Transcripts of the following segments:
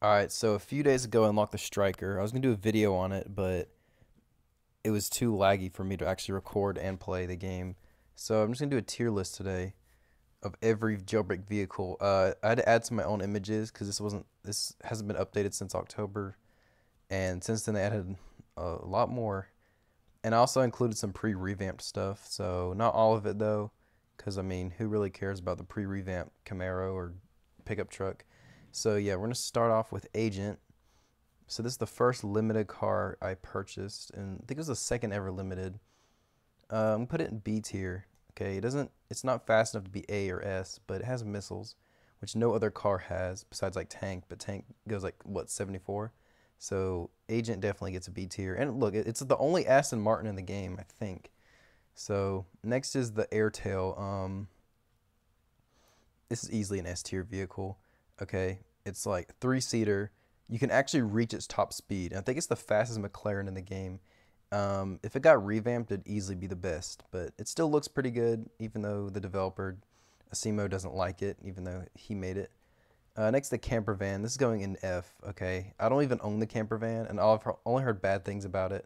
Alright, so a few days ago I unlocked the Striker. I was gonna do a video on it, but it was too laggy for me to actually record and play the game. So I'm just gonna do a tier list today of every jailbreak vehicle. I had to add some of my own images because this hasn't been updated since October, and since then they added a lot more. And I also included some pre-revamped stuff. So not all of it though, because I mean, who really cares about the pre-revamped Camaro or pickup truck? So yeah, we're gonna start off with Agent. So this is the first limited car I purchased, and I think it was the second ever limited. I'm gonna put it in B tier. Okay, it's not fast enough to be A or S, but it has missiles, which no other car has besides like Tank. But Tank goes like what 74. So Agent definitely gets a B tier. And look, it's the only Aston Martin in the game, I think. So next is the Airtail. This is easily an S tier vehicle. Okay, it's like three-seater. You can actually reach its top speed. And I think it's the fastest McLaren in the game. If it got revamped, it'd easily be the best, but it still looks pretty good, even though the developer, Asimo, doesn't like it, even though he made it. Next, the camper van. This is going in F, okay? I don't even own the camper van, and I've only heard bad things about it.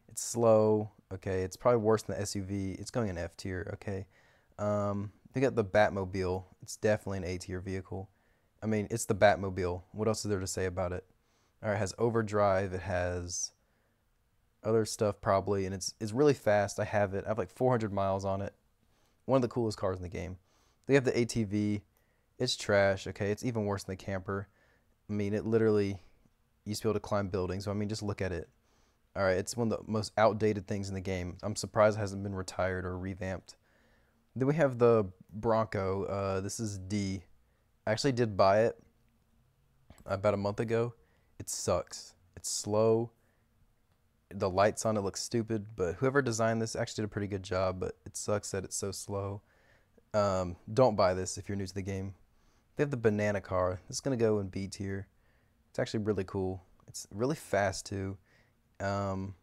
It's slow, okay? It's probably worse than the SUV. It's going in F tier, okay? We got the Batmobile. It's definitely an A tier vehicle. I mean, it's the Batmobile. What else is there to say about it? All right, it has overdrive. It has other stuff probably, and it's really fast. I have it. I have like 400 miles on it. One of the coolest cars in the game. They have the ATV. It's trash. Okay, it's even worse than the camper. I mean, it literally used to be able to climb buildings. So I mean, just look at it. All right, it's one of the most outdated things in the game. I'm surprised it hasn't been retired or revamped. Then we have the Bronco. This is D. I actually did buy it about a month ago. It sucks. It's slow. The lights on it look stupid, but whoever designed this actually did a pretty good job, but it sucks that it's so slow. Don't buy this if you're new to the game. They have the banana car. This is going to go in B tier. It's actually really cool. It's really fast too. Um,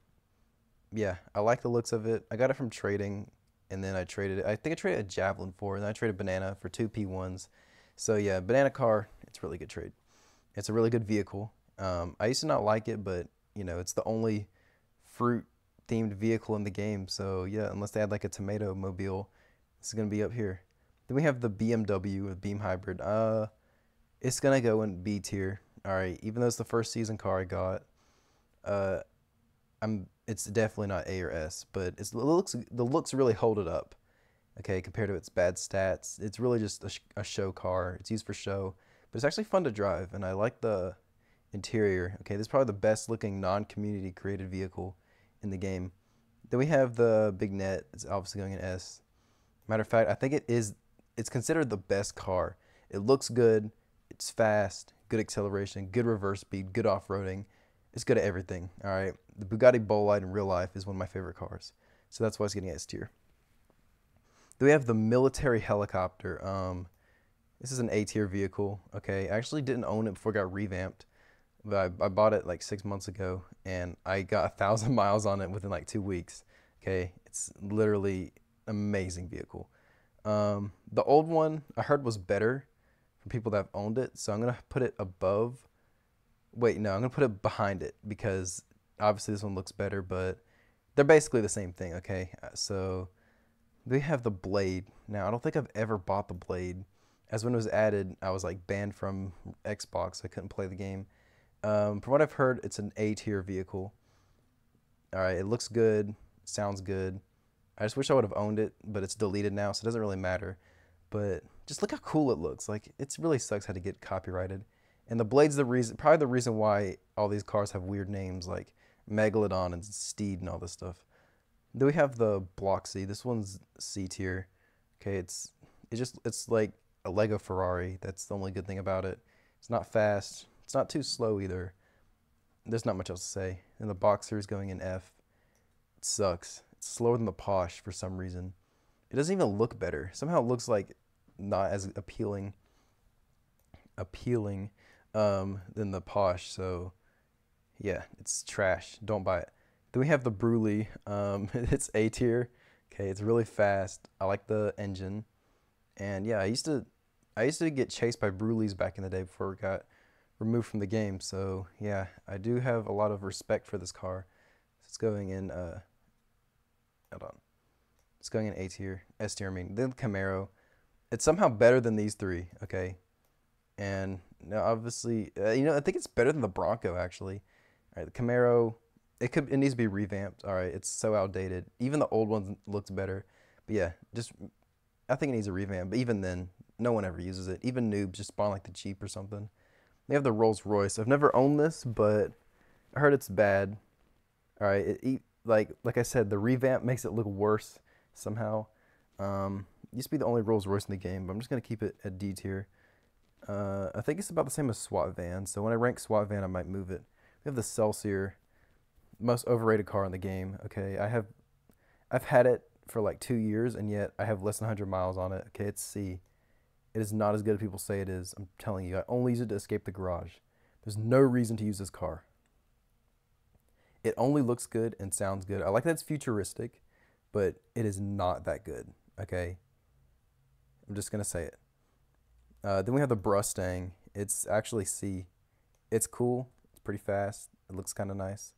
yeah, I like the looks of it. I got it from trading, and then I traded it. I think I traded a Javelin for it, and then I traded Banana for two P1s. So yeah, banana car, it's a really good trade. It's a really good vehicle. I used to not like it, but it's the only fruit themed vehicle in the game. So yeah, unless they had like a tomato mobile, this is gonna be up here. Then we have the BMW with Beam Hybrid. It's gonna go in B tier. All right, even though it's the first season car I got, uh, it's definitely not A or S, but the looks really hold it up. Okay, compared to its bad stats, it's really just a show car. It's used for show, but it's actually fun to drive, and I like the interior. Okay, this is probably the best looking non-community created vehicle in the game. Then we have the Big Net. It's obviously going in S. Matter of fact, I think it's considered the best car. It looks good. It's fast. Good acceleration. Good reverse speed. Good off-roading. It's good at everything. All right. The Bugatti Bolide in real life is one of my favorite cars, so that's why it's getting S tier. Then we have the military helicopter. This is an A tier vehicle. Okay, I actually didn't own it before it got revamped, but I bought it like 6 months ago, and I got 1,000 miles on it within like 2 weeks. Okay, it's literally amazing vehicle. The old one I heard was better for people that have owned it, so I'm gonna put it above. Wait, no, I'm gonna put it behind it because obviously this one looks better, but they're basically the same thing. Okay, so they have the Blade. Now I don't think I've ever bought the Blade, as when it was added, I was like banned from Xbox. I couldn't play the game. From what I've heard, it's an A tier vehicle. All right, it looks good, sounds good. I just wish I would have owned it, but it's deleted now, so it doesn't really matter. But just look how cool it looks. Like it really sucks how to get copyrighted. And the Blade's probably the reason why all these cars have weird names like Megalodon and Steed and all this stuff. Then we have the Bloxy. This one's C tier. Okay, it's like a Lego Ferrari. That's the only good thing about it. It's not fast. It's not too slow either. There's not much else to say. And the Boxer is going in F. It sucks. It's slower than the Posh for some reason. It doesn't even look better. Somehow it looks like not as appealing than the Posh. So yeah, it's trash. Don't buy it. Then we have the Bruley. It's A tier. Okay, it's really fast. I like the engine. And yeah, I used to get chased by Bruleys back in the day before it got removed from the game. So yeah, I do have a lot of respect for this car. It's going in hold on. It's going in A tier, S tier. I mean, then Camaro. It's somehow better than these three. Okay, and now obviously, I think it's better than the Bronco actually. All right, the Camaro. It needs to be revamped. All right, it's so outdated. Even the old one looks better. But yeah, just I think it needs a revamp. But even then, no one ever uses it. Even noobs just spawn like the Jeep or something. They have the Rolls Royce. I've never owned this, but I heard it's bad. All right, like I said, the revamp makes it look worse somehow. Used to be the only Rolls Royce in the game, but I'm just gonna keep it at D tier. I think it's about the same as SWAT van. So when I rank SWAT van, I might move it. We have the Celsior, most overrated car in the game. Okay, I've had it for like 2 years, and yet I have less than 100 miles on it. Okay, it's C. It is not as good as people say it is. I'm telling you, I only use it to escape the garage. There's no reason to use this car. It only looks good and sounds good. I like that it's futuristic, but it is not that good. Okay, I'm just gonna say it. Then we have the Brustang. It's actually C. It's cool. It's pretty fast. It looks kind of nice,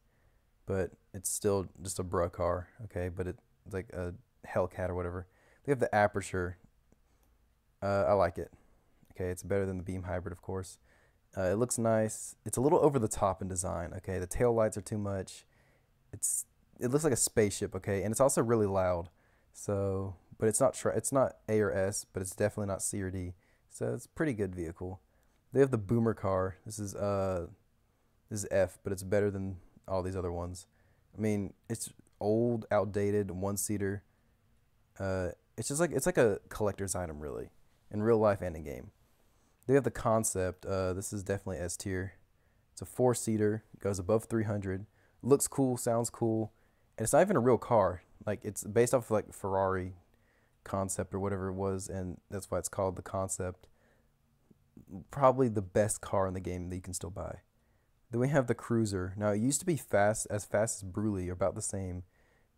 but it's still just a bruh car. Okay, but it's like a Hellcat or whatever. We have the Aperture. I like it. Okay, it's better than the Beam Hybrid, of course. It looks nice. It's a little over the top in design. Okay, the tail lights are too much. It looks like a spaceship. Okay, and it's also really loud. So, but it's not A or S, but it's definitely not C or D. So it's a pretty good vehicle. They have the Boomer car. This is F, but it's better than all these other ones. I mean, it's old, outdated, one-seater. It's like a collector's item, really, in real life and in game. They have the Concept. This is definitely S tier. It's a 4-seater. Goes above 300. Looks cool, sounds cool, and it's not even a real car. Like, it's based off of like Ferrari Concept or whatever it was, and that's why it's called the Concept. Probably the best car in the game that you can still buy. Then we have the Cruiser. Now, it used to be fast as Brulee, or about the same,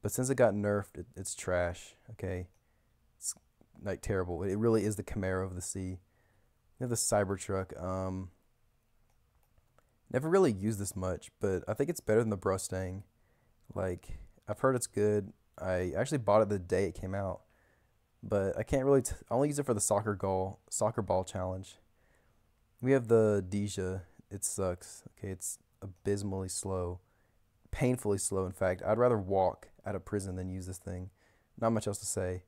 but since it got nerfed, it's trash. Okay, it's like terrible. It really is the Camaro of the sea. We have the Cybertruck. Never really used this much, but I think it's better than the Brustang. Like, I've heard it's good. I actually bought it the day it came out, but I can't really. I only use it for the soccer ball challenge. We have the Deja. It sucks. Okay, it's abysmally slow, painfully slow. In fact, I'd rather walk out of prison than use this thing. Not much else to say.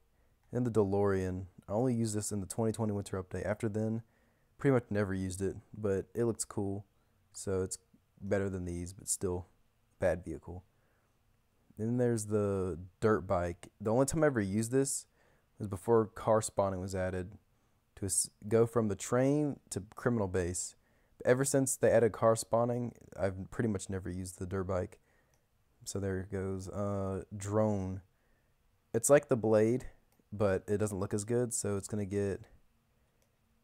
And the DeLorean. I only used this in the 2020 winter update. After then, pretty much never used it, but it looks cool. So it's better than these, but still bad vehicle. Then there's the dirt bike. The only time I ever used this was before car spawning was added to go from the train to criminal base. But ever since they added car spawning, I've pretty much never used the dirt bike. So there it goes. Drone. It's like the Blade, but it doesn't look as good, so it's going to get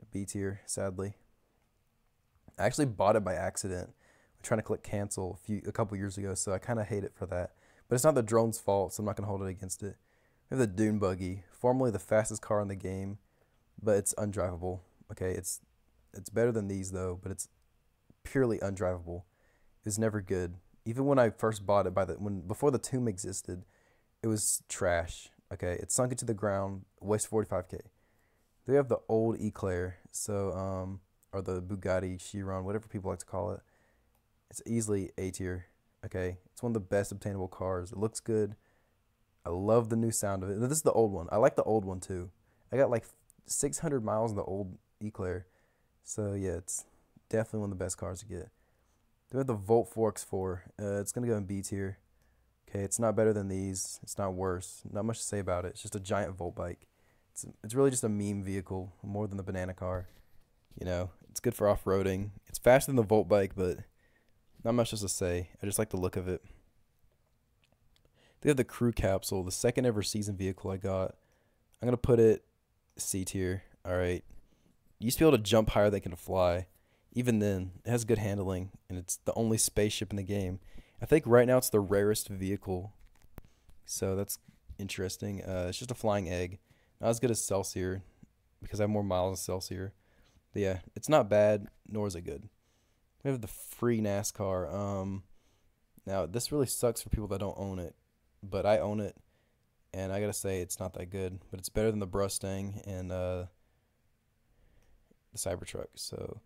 a B tier, sadly. I actually bought it by accident. I'm trying to click cancel a couple years ago, so I kind of hate it for that. But it's not the drone's fault, so I'm not going to hold it against it. We have the Dune Buggy, formerly the fastest car in the game, but it's undrivable. Okay, it's better than these though, but it's purely undrivable. It's never good. Even when I first bought it before the Tomb existed, it was trash. Okay, it sunk into the ground, wasted 45K. They have the old Eclair, so or the Bugatti Chiron, whatever people like to call it. It's easily A tier. Okay, it's one of the best obtainable cars. It looks good. I love the new sound of it. This is the old one. I like the old one too. I got like 600 miles in the old Eclair. So yeah, it's definitely one of the best cars to get. Then we have the Volt 4X4. It's gonna go in B tier. Okay, it's not better than these. It's not worse. Not much to say about it. It's just a giant Volt bike. It's really just a meme vehicle more than the banana car. You know, it's good for off-roading. It's faster than the Volt bike, but not much else to say. I just like the look of it. They have the Crew Capsule, the second ever season vehicle I got. I'm going to put it C tier. All right. You used to be able to jump higher than it can fly. Even then, it has good handling, and it's the only spaceship in the game. I think right now it's the rarest vehicle. So that's interesting. It's just a flying egg. Not as good as Celsior, because I have more miles than Celsior. But yeah, it's not bad, nor is it good. We have the free NASCAR. Now this really sucks for people that don't own it, but I own it, and I gotta say it's not that good, but it's better than the Mustang and the Cybertruck. So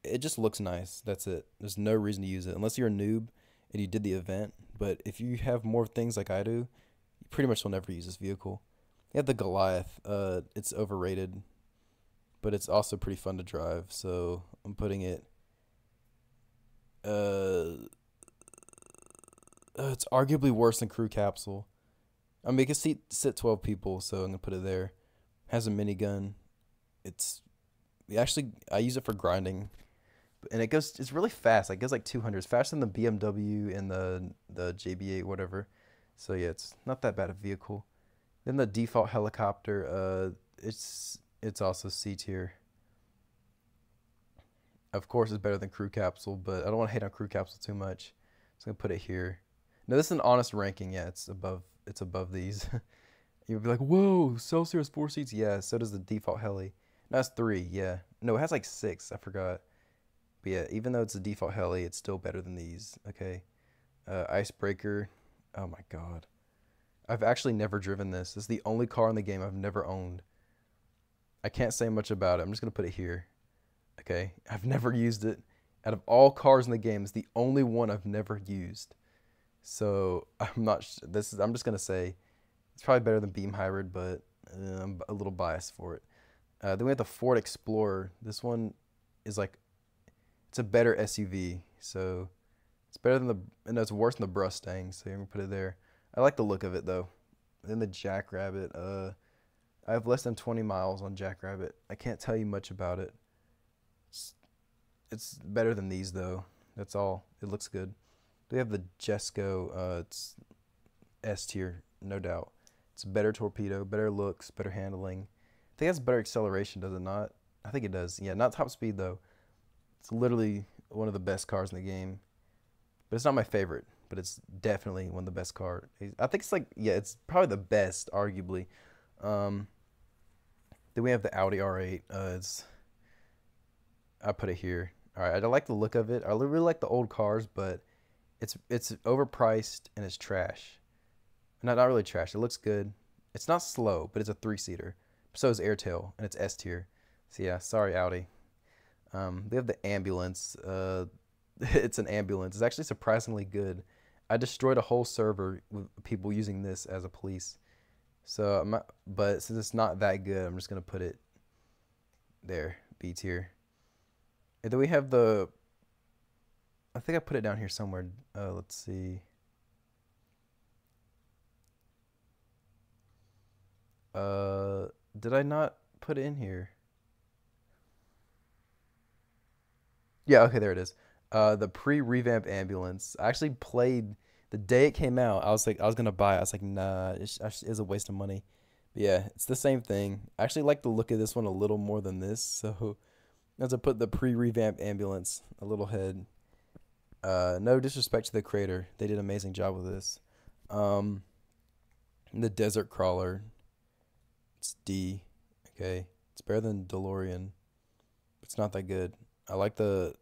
it just looks nice. That's it. There's no reason to use it unless you're a noob and you did the event. But if you have more things like I do, you pretty much will never use this vehicle. You have the Goliath. It's overrated, but it's also pretty fun to drive. So I'm putting it. It's arguably worse than Crew Capsule. I mean, it can sit 12 people, so I'm gonna put it there. Has a minigun. It's actually I use it for grinding, and it's really fast. Like, it goes like 200. It's faster than the BMW and the JB8 whatever. So yeah, it's not that bad a vehicle. Then the default helicopter, it's also C tier. Of course, it's better than Crew Capsule, but I don't want to hate on Crew Capsule too much. So I'm gonna put it here. No, this is an honest ranking. Yeah, it's above these. You'll be like, whoa, Celsius has 4 seats. Yeah, so does the default heli. No, that's 3. Yeah, no, it has like 6. I forgot. But yeah, even though it's a default heli, it's still better than these. Okay, icebreaker. Oh my god, I've actually never driven this. This is the only car in the game I've never owned. I can't say much about it. I'm just gonna put it here. Okay, I've never used it. Out of all cars in the game, it's the only one I've never used. So I'm not. I'm just gonna say it's probably better than Beam Hybrid, but I'm a little biased for it. Then we have the Ford Explorer. This one is like, it's a better SUV. So it's better than and it's worse than the Mustang. So I'm gonna put it there. I like the look of it though. Then the Jackrabbit. I have less than 20 miles on Jackrabbit. I can't tell you much about it. It's better than these though. That's all. It looks good. We have the Jesco. It's S tier, no doubt. It's a better torpedo, better looks, better handling. I think it has better acceleration, does it not? I think it does. Yeah, not top speed though. It's literally one of the best cars in the game. But it's not my favorite, but it's definitely one of the best cars. I think it's like, yeah, it's probably the best, arguably. Then we have the Audi R8. I put it here. All right, I like the look of it. I really like the old cars, but it's overpriced and it's trash. Not really trash. It looks good. It's not slow, but it's a 3-seater. So is Airtail, and it's S tier. So yeah, sorry Audi. They have the ambulance. It's an ambulance. It's actually surprisingly good. I destroyed a whole server with people using this as a police. So but since it's not that good, I'm just gonna put it there, B tier. And then we have I think I put it down here somewhere. Let's see. Did I not put it in here? Yeah, okay, there it is. The pre-revamp ambulance. I actually played the day it came out. I was gonna buy it. I was like, nah, it's a waste of money. But yeah, it's the same thing. I actually like the look of this one a little more than this. So as I put the pre-revamp ambulance, a little head. No disrespect to the creator. They did an amazing job with this. The desert crawler. It's D. Okay. It's better than DeLorean. It's not that good. I like the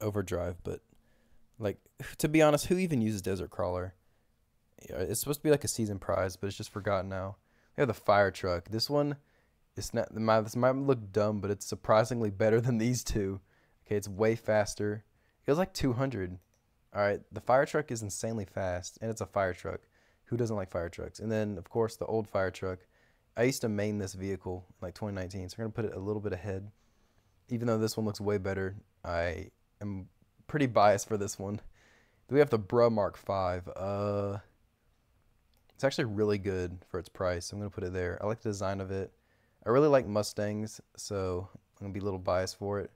overdrive, but like, to be honest, who even uses desert crawler? Yeah, it's supposed to be like a season prize, but it's just forgotten now. We have the fire truck. This one, this might look dumb, but it's surprisingly better than these two. Okay, it's way faster. It was like 200. All right, the fire truck is insanely fast, and it's a fire truck. Who doesn't like fire trucks? And then, of course, the old fire truck. I used to main this vehicle in like 2019, so we're going to put it a little bit ahead. Even though this one looks way better, I am pretty biased for this one. Then we have the Bruh Mark V. It's actually really good for its price, so I'm going to put it there. I like the design of it. I really like Mustangs, so I'm going to be a little biased for it.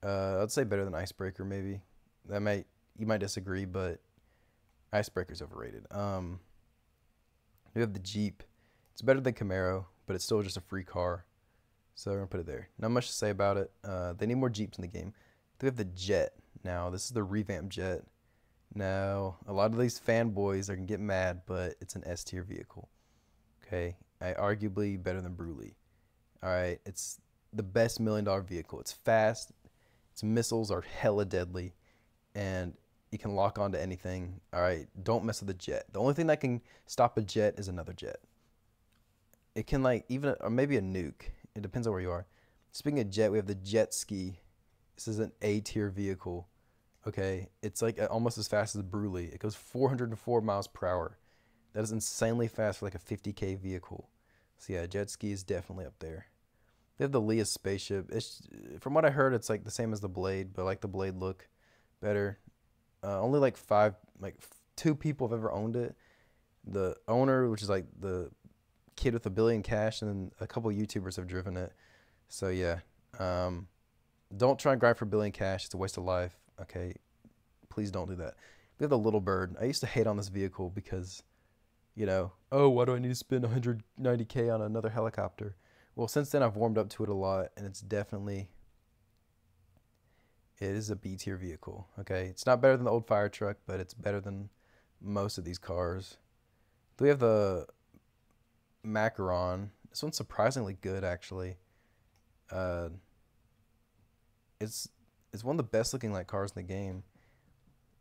I'd say better than Icebreaker, maybe. You might disagree, but Icebreaker's overrated. We have the Jeep. It's better than Camaro, but it's still just a free car. So we're going to put it there. Not much to say about it. They need more Jeeps in the game. We have the Jet. Now, this is the revamped Jet. Now, a lot of these fanboys are going to get mad, but it's an S tier vehicle. Okay, arguably better than Bruley. All right, it's the best $1 million vehicle. It's fast. Its missiles are hella deadly, and you can lock onto anything. All right, don't mess with the jet. The only thing that can stop a jet is another jet. It can like even or maybe a nuke. It depends on where you are. Speaking of jet, we have the jet ski. This is an A tier vehicle. Okay, it's like almost as fast as Bruley. It goes 404 miles per hour. That is insanely fast for like a 50K vehicle. So yeah, jet ski is definitely up there. They have the Leia spaceship. It's from what I heard, it's like the same as the Blade, but I like the Blade look better. Only like two people have ever owned it. The owner, which is like the kid with a billion cash, and then a couple of YouTubers have driven it. So yeah, don't try and grind for a billion cash. It's a waste of life. Okay, please don't do that. We have the Little Bird. I used to hate on this vehicle because, oh, why do I need to spend 190K on another helicopter? Well, since then I've warmed up to it a lot, and it is a B tier vehicle. Okay, it's not better than the old fire truck, but it's better than most of these cars. Then we have the Macaron. This one's surprisingly good, actually. Uh, it's one of the best looking like cars in the game.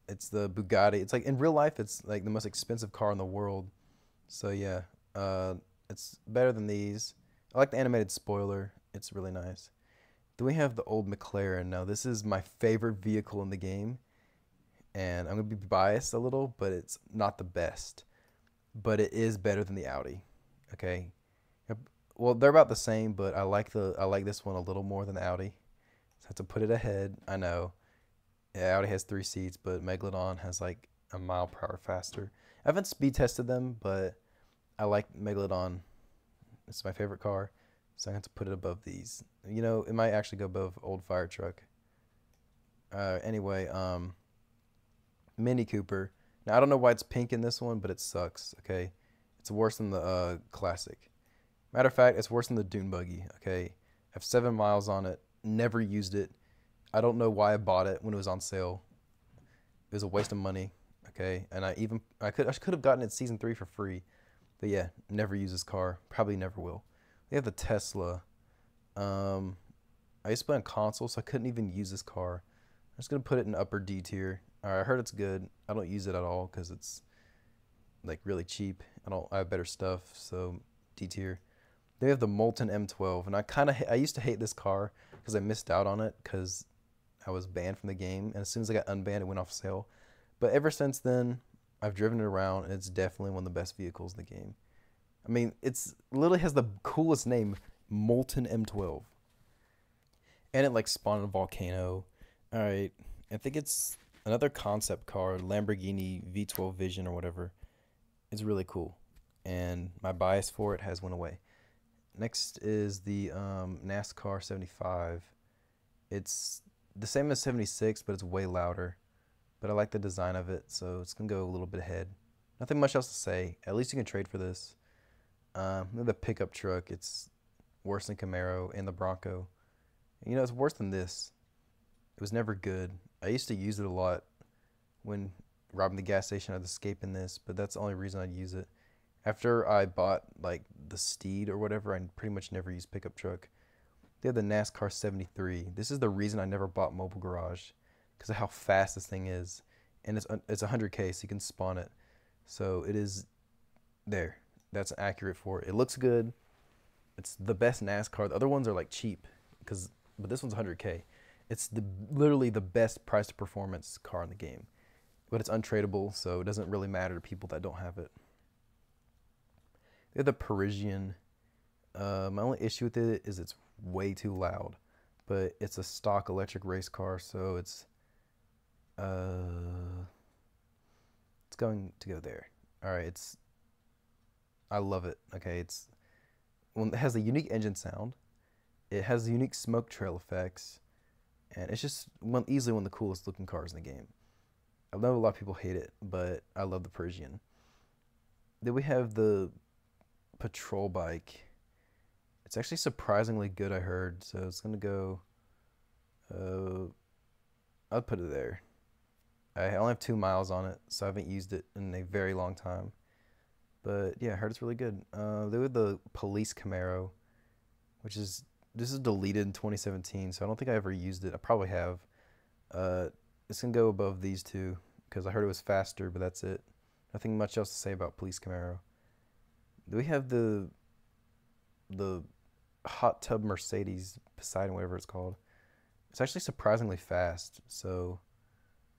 It's the Bugatti. It's like in real life, it's like the most expensive car in the world. So yeah, it's better than these. I like the animated spoiler. It's really nice. Then we have the old McLaren. Now this is my favorite vehicle in the game, and I'm gonna be biased a little, but it's not the best. But it is better than the Audi. Okay. Well, they're about the same, but I like this one a little more than the Audi. So I have to put it ahead. I know. Yeah, Audi has 3 seats, but Megalodon has like a mile per hour faster. I haven't speed tested them, but I like Megalodon. It's my favorite car, so I have to put it above these. It might actually go above old fire truck. Anyway, Mini Cooper. Now I don't know why it's pink in this one, but it sucks. Okay, it's worse than the classic. Matter of fact, it's worse than the Dune Buggy. Okay, I have 7 miles on it. Never used it. I don't know why I bought it when it was on sale. It was a waste of money. Okay, and I could have gotten it season 3 for free, but yeah, never use this car. Probably never will. We have the Tesla. I used to play on console, so I couldn't even use this car. I'm just gonna put it in upper D tier. All right, I heard it's good. I don't use it at all because it's like really cheap. I have better stuff, so D tier. They have the Molten M12, and I used to hate this car because I missed out on it because I was banned from the game, and as soon as I got unbanned, it went off sale. But ever since then, I've driven it around, and it's definitely one of the best vehicles in the game. I mean, it's literally has the coolest name, Molten M12, and it like spawned a volcano. All right, I think it's another concept car, Lamborghini V12 Vision or whatever. It's really cool, and my bias for it has went away. Next is the NASCAR 75. It's the same as 76, but it's way louder. But I like the design of it, so it's going to go a little bit ahead. Nothing much else to say. At least you can trade for this. The pickup truck, it's worse than Camaro and the Bronco. It's worse than this. It was never good. I used to use it a lot when robbing the gas station. I'd escape in this, but that's the only reason I'd use it. After I bought like the Steed or whatever, I pretty much never used pickup truck. They have the NASCAR 73. This is the reason I never bought Mobile Garage, because of how fast this thing is, and it's 100K, so you can spawn it. So it is there. That's accurate for it. It looks good. It's the best NASCAR. The other ones are like cheap, but this one's 100K. It's literally the best price to performance car in the game, but it's untradeable, so it doesn't really matter to people that don't have it. They have the Parisian. My only issue with it is it's way too loud, but it's a stock electric race car, so it's going to go there. All right, I love it. Okay, it has a unique engine sound. It has unique smoke trail effects, and it's just easily one of the coolest looking cars in the game. I know a lot of people hate it, but I love the Parisian. Then we have the patrol bike. It's actually surprisingly good, I heard, so it's gonna go I'll put it there. I only have 2 miles on it, so I haven't used it in a very long time, but yeah, I heard it's really good. They have the police Camaro, which is this is deleted in 2017, so I don't think I ever used it. I probably have. Uh, it's gonna go above these two because I heard it was faster, but that's it. Nothing much else to say about Police Camaro. Do we have the hot tub Mercedes Poseidon, whatever it's called? It's actually surprisingly fast, so,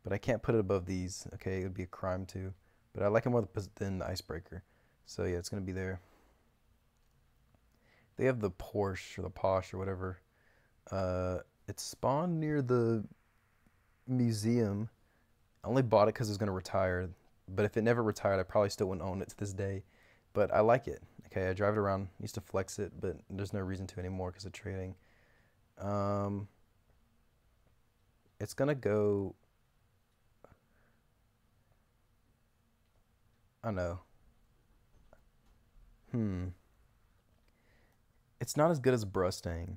but I can't put it above these. Okay, it would be a crime too. But I like it more than the Icebreaker. So yeah, it's gonna be there. They have the Porsche or the Posh or whatever. It's spawned near the museum. I only bought it because it was gonna retire. But if it never retired, I probably still wouldn't own it to this day. But I like it. Okay, I drive it around. Used to flex it, but there's no reason to anymore because of trading. Um, it's gonna go. I don't know. Hmm. It's not as good as Brustang.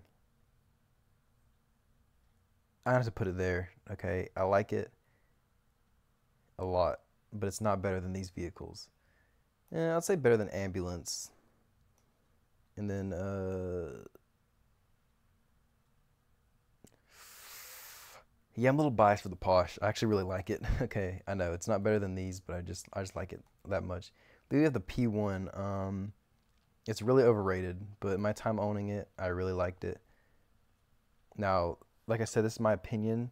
I have to put it there. Okay, I like it a lot, but it's not better than these vehicles. Yeah, I'd say better than Ambulance. And then yeah, I'm a little biased for the Posh. I actually really like it. Okay, I know it's not better than these, but I just like it that much. Then we have the P1. It's really overrated, but in my time owning it, I really liked it. Now, like I said, this is my opinion,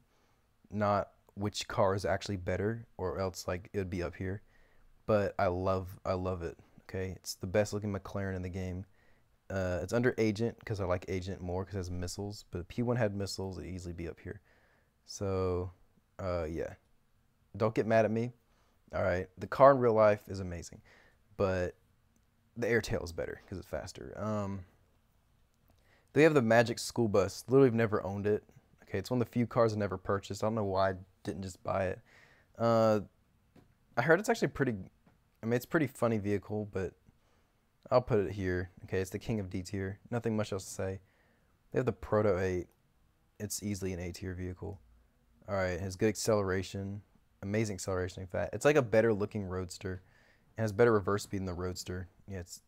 not which car is actually better, or else like it would be up here. But I love it. Okay, it's the best looking McLaren in the game. It's under Agent because I like Agent more because it has missiles. But if P1 had missiles, it'd easily be up here. So, yeah, don't get mad at me. All right, the car in real life is amazing, but the Airtail is better because it's faster. They have the Magic School Bus. Literally, have never owned it. Okay, it's one of the few cars I never purchased. I don't know why I didn't just buy it. Uh, I heard it's actually pretty. I mean, it's a pretty funny vehicle, but I'll put it here. Okay, it's the king of D tier. Nothing much else to say. They have the Proto 8. It's easily an A tier vehicle. All right, it has good acceleration, amazing acceleration. In fact, it's like a better looking Roadster. It has better reverse speed than the Roadster. Yeah, it's.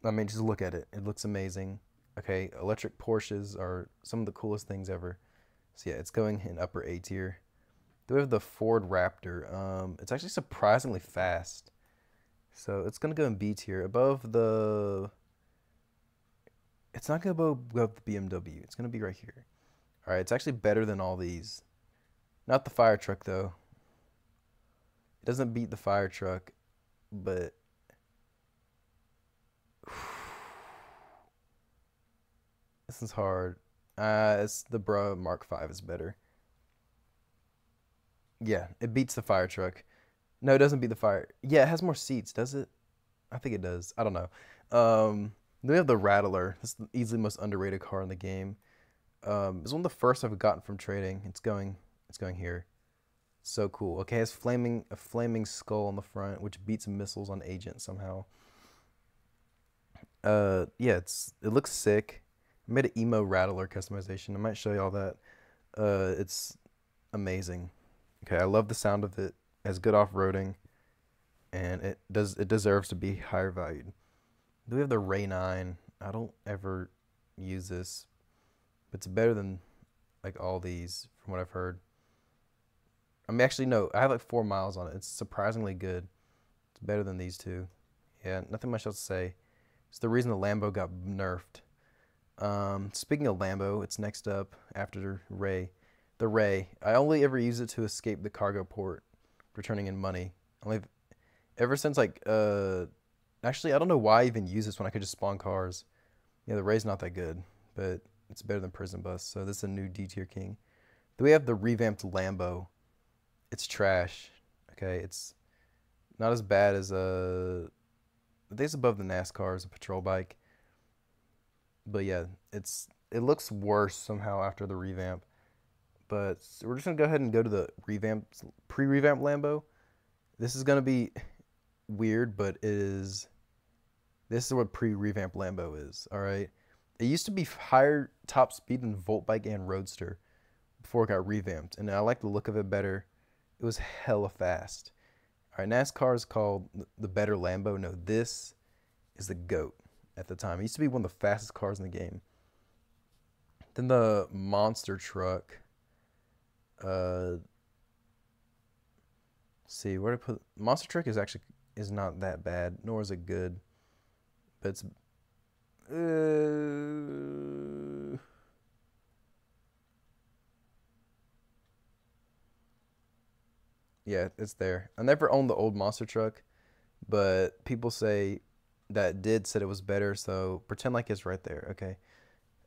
I mean, just look at it. It looks amazing. Okay, electric Porsches are some of the coolest things ever. So yeah, it's going in upper A tier. Then we have the Ford Raptor. It's actually surprisingly fast. So it's gonna go in B tier. Above the. It's not gonna go above the BMW. It's gonna be right here. All right, it's actually better than all these. Not the fire truck though. It doesn't beat the fire truck, but this is hard. It's the Bra Mark 5 is better. Yeah, it beats the fire truck. No, it doesn't beat the fire. Yeah, it has more seats, does it? I think it does. I don't know. Then we have the Rattler. This is the easily most underrated car in the game. It's one of the first I've gotten from trading. It's going here. So cool. Okay, it has a flaming skull on the front, which beats missiles on Agent somehow. Yeah, it looks sick. I made an emo Rattler customization. I might show you all that. It's amazing. Okay, I love the sound of it. It has good off-roading, and it deserves to be higher valued. Do we have the Ray 9? I don't ever use this, but it's better than like all these from what I've heard. I mean, actually, no, I have like 4 miles on it. It's surprisingly good. It's better than these two. Yeah, nothing much else to say. It's the reason the Lambo got nerfed. Speaking of Lambo, it's next up after Ray. The Ray. I only ever use it to escape the cargo port, returning in money. Only ever since like actually I don't know why I even use this when I could just spawn cars. Yeah, the Ray's not that good, but it's better than Prison Bus. So this is a new D tier king. Then we have the revamped Lambo. It's trash. Okay, it's not as bad as I think it's above the NASCAR as a patrol bike. But yeah, it looks worse somehow after the revamp. But we're just gonna go ahead and go to the pre-revamped Lambo. This is gonna be weird, but this is what pre-revamped Lambo is. All right, it used to be higher top speed than Volt Bike and Roadster before it got revamped, and I like the look of it better. It was hella fast. All right, NASCAR is called the better Lambo. No, this is the GOAT at the time. It used to be one of the fastest cars in the game. Then the monster truck. Let's see where to put monster truck is not that bad, nor is it good, but it's yeah, it's there. I never owned the old monster truck, but people say that said it was better, so pretend like it's right there, okay?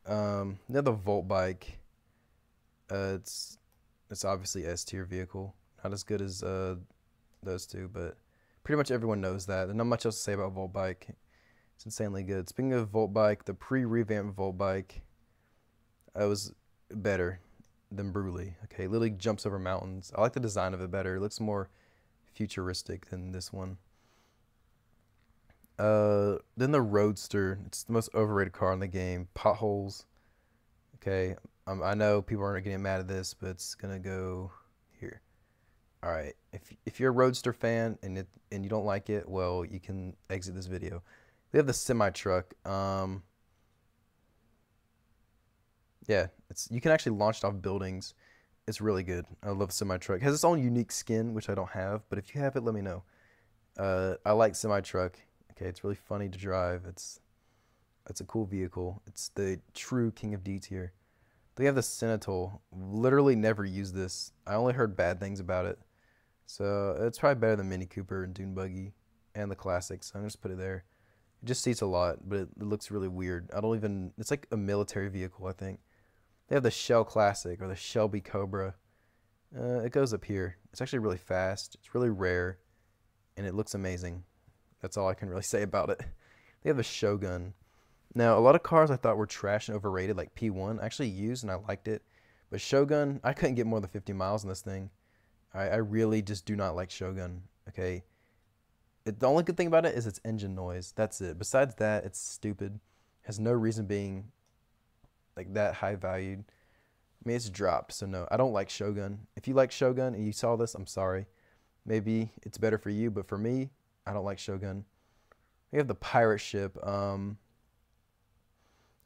The other Volt bike, it's obviously S tier vehicle, not as good as those two, but pretty much everyone knows that. There's not much else to say about Volt bike. It's insanely good. Speaking of Volt bike, the pre-revamped Volt bike, was better than Bruley. Okay, it literally jumps over mountains. I like the design of it better. It looks more futuristic than this one. Then the Roadster. It's the most overrated car in the game. Potholes. Okay, I know people aren't getting mad at this, but it's gonna go here. All right. If you're a Roadster fan and you don't like it, well, you can exit this video. We have the semi truck. Yeah, you can actually launch it off buildings. It's really good. I love semi truck. It has its own unique skin, which I don't have, but if you have it, let me know. I like semi truck. Okay, it's really funny to drive. It's a cool vehicle. It's the true king of D tier. They have the Senatol. Literally never used this. I only heard bad things about it. So it's probably better than Mini Cooper and Dune Buggy and the classics. So I'm just put it there. It just seats a lot, but it looks really weird. It's like a military vehicle, I think. They have the Shell Classic or the Shelby Cobra. It goes up here. It's actually really fast. It's really rare, and it looks amazing. That's all I can really say about it. They have the Shogun. Now, a lot of cars I thought were trash and overrated, like P1, I actually used and I liked it. But Shogun, I couldn't get more than 50 miles on this thing. I really just do not like Shogun, okay? The only good thing about it is its engine noise. That's it. Besides that, it's stupid. Has no reason being like that high valued. I mean, it's dropped, so no. I don't like Shogun. If you like Shogun and you saw this, I'm sorry. Maybe it's better for you, but for me, I don't like Shogun. We have the pirate ship.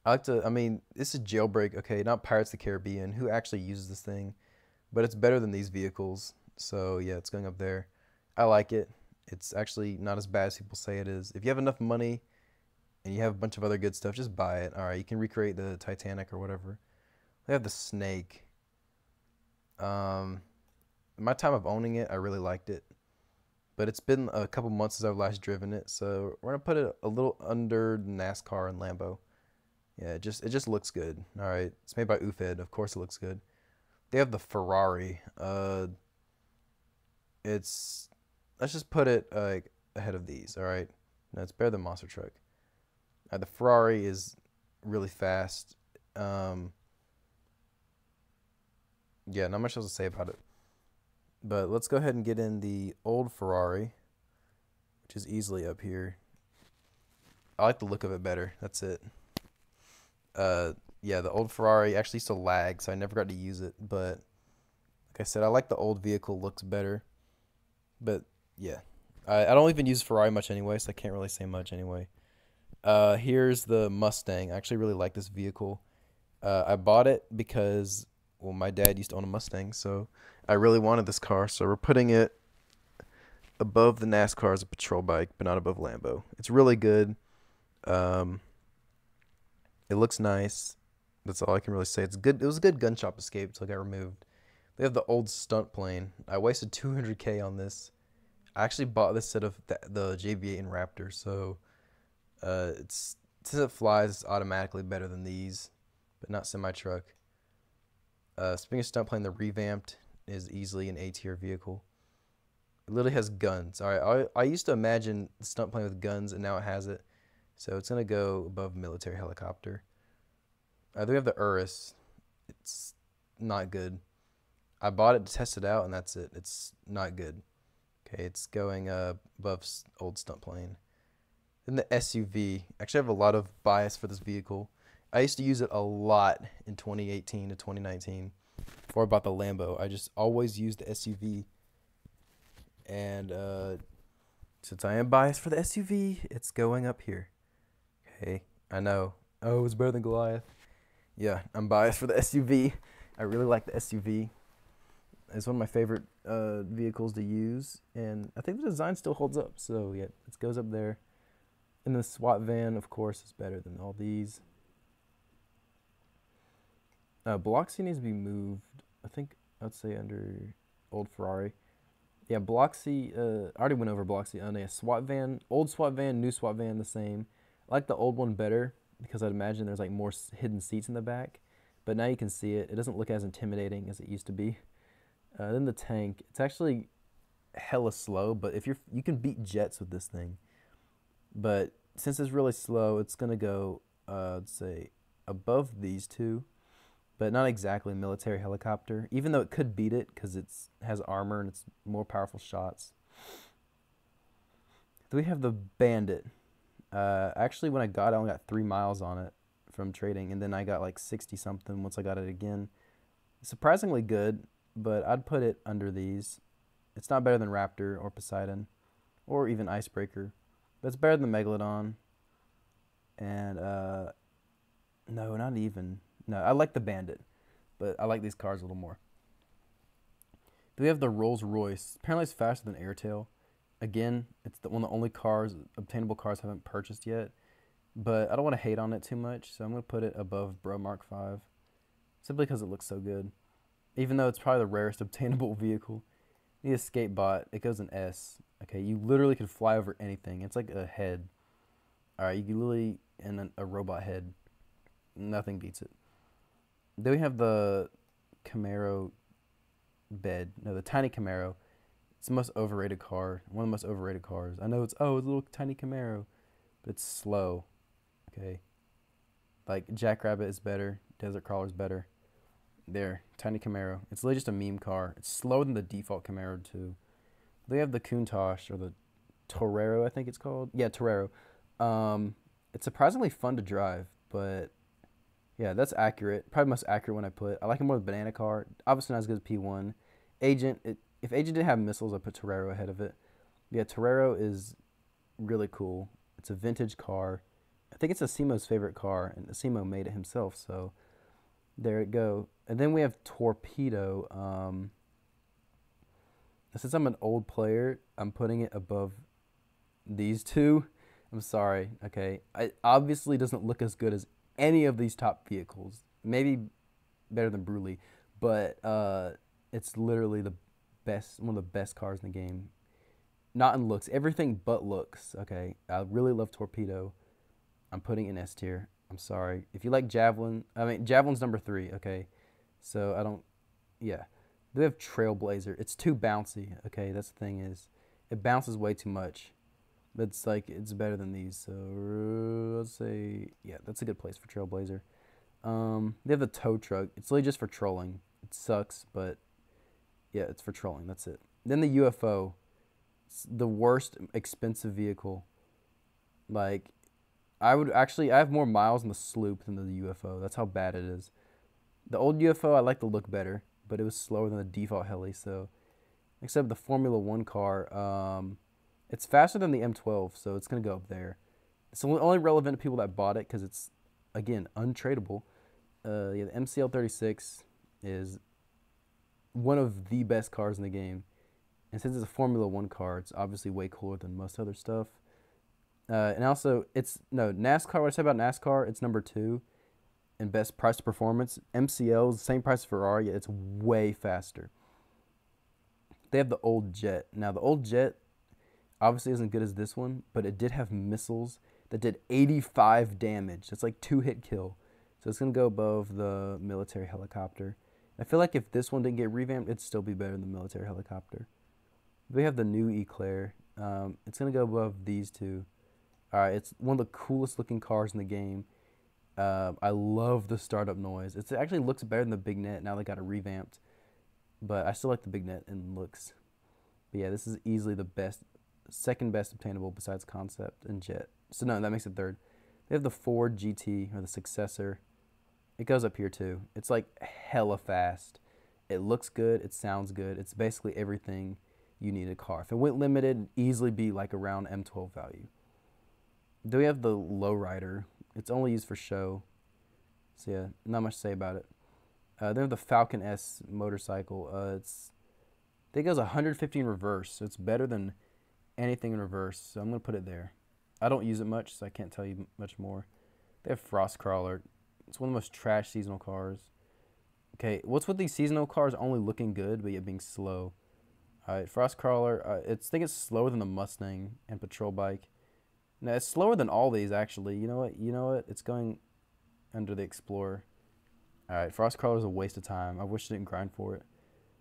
This is jailbreak, okay, not Pirates of the Caribbean. Who actually uses this thing? But it's better than these vehicles. So yeah, it's going up there. I like it. It's actually not as bad as people say it is. If you have enough money and you have a bunch of other good stuff, just buy it. All right, you can recreate the Titanic or whatever. We have the Snake. My time of owning it, I really liked it. But it's been a couple months since I've last driven it, so we're gonna put it a little under NASCAR and Lambo. Yeah, it just looks good. All right, it's made by UFED. Of course, it looks good. They have the Ferrari. Let's just put it like ahead of these. All right, no, it's better than Monster Truck. The Ferrari is really fast. Yeah, not much else to say about it. But let's go ahead and get in the old Ferrari, which is easily up here. I like the look of it better. That's it. Yeah, the old Ferrari actually used to lag, so I never got to use it. But like I said, I like the old vehicle. Looks better. But yeah, I don't even use Ferrari much anyway, so I can't really say much anyway. Here's the Mustang. I actually really like this vehicle. I bought it because, well, my dad used to own a Mustang, so I really wanted this car. So we're putting it above the NASCAR as a patrol bike, but not above Lambo. It's really good. It looks nice. That's all I can really say. It's good. It was a good gun shop escape until it got removed. They have the old stunt plane. I wasted $200K on this. I actually bought this set of the JV8 and Raptor, so since it flies, it's automatically better than these, but not semi-truck. Speaking of stunt plane, the revamped is easily an A-tier vehicle. It literally has guns. All right, I used to imagine the stunt plane with guns, and now it has it. So it's going to go above military helicopter. Then we have the Urus. It's not good. I bought it to test it out, and that's it. It's not good. Okay, it's going above old stunt plane. Then the SUV. Actually, I have a lot of bias for this vehicle. I used to use it a lot in 2018 to 2019 before I bought the Lambo. I just always used the SUV. And since I am biased for the SUV, it's going up here. Okay, I know. Oh, it's better than Goliath. Yeah, I'm biased for the SUV. I really like the SUV. It's one of my favorite vehicles to use, and I think the design still holds up. So yeah, it goes up there. And the SWAT van, of course, is better than all these. Biloxi needs to be moved. I think I'd say under old Ferrari. Yeah, Biloxi. I already went over Biloxi. Yeah, SWAT van, old SWAT van, new SWAT van, the same. I like the old one better because I'd imagine there's like more hidden seats in the back, but now you can see it. It doesn't look as intimidating as it used to be. Then the tank. It's actually hella slow, but if you can beat jets with this thing. But since it's really slow, it's gonna go, let's say, above these two, but not exactly military helicopter. Even though it could beat it because it's has armor and it's more powerful shots. Then we have the Bandit. Actually, when I got it, I only got 3 miles on it from trading, and then I got like 60 something once I got it again. Surprisingly good, but I'd put it under these. It's not better than Raptor or Poseidon, or even Icebreaker, but it's better than Megalodon. And no, not even. No, I like the Bandit, but I like these cars a little more. Then we have the Rolls Royce. Apparently, it's faster than Airtail. Again, it's one of the only cars, obtainable cars I haven't purchased yet. But I don't want to hate on it too much, so I'm going to put it above Bro Mark 5. Simply because it looks so good. Even though it's probably the rarest obtainable vehicle. The Escape Bot, it goes in S. Okay, you literally can fly over anything. It's like a head. Alright, you can literally, in a robot head. Nothing beats it. Then we have the Camaro bed. No, the tiny Camaro. It's the most overrated car. One of the most overrated cars. I know it's a little tiny Camaro, but it's slow. Okay. Like Jackrabbit is better. Desert Crawler is better. There, tiny Camaro. It's literally just a meme car. It's slower than the default Camaro too. They have the Countach or the Torero, I think it's called. Yeah, Torero. It's surprisingly fun to drive, but yeah, that's accurate. Probably the most accurate one I put. I like it more than Banana Car. Obviously not as good as P1. Agent, if Agent didn't have missiles, I'd put Torero ahead of it. But yeah, Torero is really cool. It's a vintage car. I think it's Asimo's favorite car, and Asimo made it himself, so there it go. And then we have Torpedo. Since I'm an old player, I'm putting it above these two. I'm sorry, okay? It obviously doesn't look as good as any of these top vehicles. Maybe better than Bruley, but it's literally the best, one of the best cars in the game. Not in looks, everything but looks, okay? I really love Torpedo. I'm putting it in S tier. I'm sorry. If you like Javelin, Javelin's number 3, okay? So I don't, yeah. They have Trailblazer. It's too bouncy, okay? That's the thing is, it bounces way too much. But it's like, it's better than these. So let's say, yeah, that's a good place for Trailblazer. They have the tow truck. It's really just for trolling. It sucks, but yeah, it's for trolling. That's it. Then the UFO. It's the worst expensive vehicle. Like, I have more miles in the Sloop than the UFO. That's how bad it is. The old UFO, I like the look better, but it was slower than the default heli. So, except the Formula One car, it's faster than the M12, so it's gonna go up there. It's only relevant to people that bought it because it's, again, untradeable. Yeah, the MCL36 is one of the best cars in the game, and since it's a Formula One car, it's obviously way cooler than most other stuff. And also, NASCAR. What I said about NASCAR, it's number 2 in best price to performance. MCL is the same price as Ferrari, yet it's way faster. They have the old Jet. Now, the old Jet obviously isn't good as this one, but it did have missiles that did 85 damage. That's like 2-hit kill. So it's going to go above the military helicopter. I feel like if this one didn't get revamped, it'd still be better than the military helicopter. We have the new Eclair. It's going to go above these two. Alright, it's one of the coolest looking cars in the game. I love the startup noise. It actually looks better than the Big Net. Now they got it revamped. But I still like the Big Net in looks. But yeah, this is easily the best, second best obtainable besides Concept and Jet. So no, that makes it third. They have the Ford GT, or the successor. It goes up here too. It's like hella fast. It looks good. It sounds good. It's basically everything you need in a car. If it went limited, it'd easily be like around M12 value. Then we have the Lowrider. It's only used for show. So yeah, not much to say about it. They have the Falcon S motorcycle. I think it goes 150 in reverse, so it's better than anything in reverse. So I'm gonna put it there. I don't use it much, so I can't tell you much more. They have Frostcrawler. It's one of the most trash seasonal cars. Okay, what's with these seasonal cars only looking good but yet being slow? All right, Frostcrawler. I think it's slower than the Mustang and Patrol Bike. No, it's slower than all these actually. You know what? You know what? It's going under the Explorer. All right, Frostcrawler is a waste of time. I wish I didn't grind for it.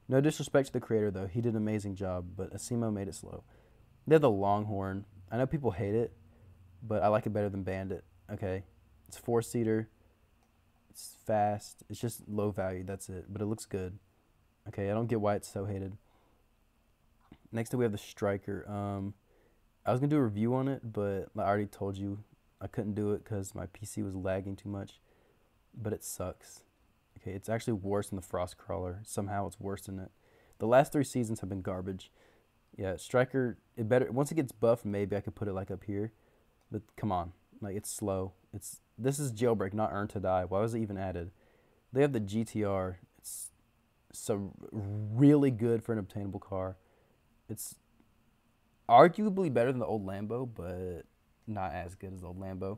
No disrespect to the creator though, he did an amazing job, but Asimo made it slow. They have the Longhorn. I know people hate it, but I like it better than Bandit. Okay, it's 4-seater. It's fast. It's just low value. That's it. But it looks good. Okay, I don't get why it's so hated. Next up, we have the Striker. I was gonna do a review on it, but I already told you I couldn't do it because my PC was lagging too much. But it sucks. Okay, it's actually worse than the Frostcrawler. Somehow it's worse than it. The last 3 seasons have been garbage. Yeah, Striker. It better once it gets buffed. Maybe I could put it like up here. But come on, like it's slow. This is jailbreak, not earn to die. Why was it even added? They have the GTR. It's so really good for an obtainable car. It's arguably better than the old Lambo, but not as good as the old Lambo.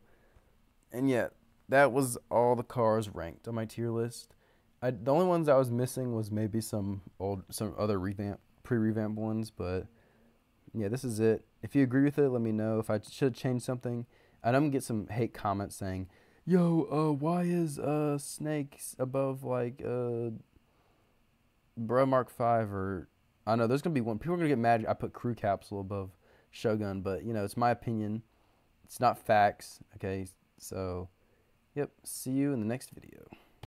And yeah, that was all the cars ranked on my tier list. The only ones I was missing was maybe some other pre-revamp ones, but yeah, this is it. If you agree with it, let me know. If I should change something, and I'm gonna get some hate comments saying, "Yo, why is Snakes above like Bro Mark 5 or I know there's gonna be one. People are gonna get mad. I put Crew Capsule above Shogun, but you know it's my opinion. It's not facts. Okay, so yep. See you in the next video.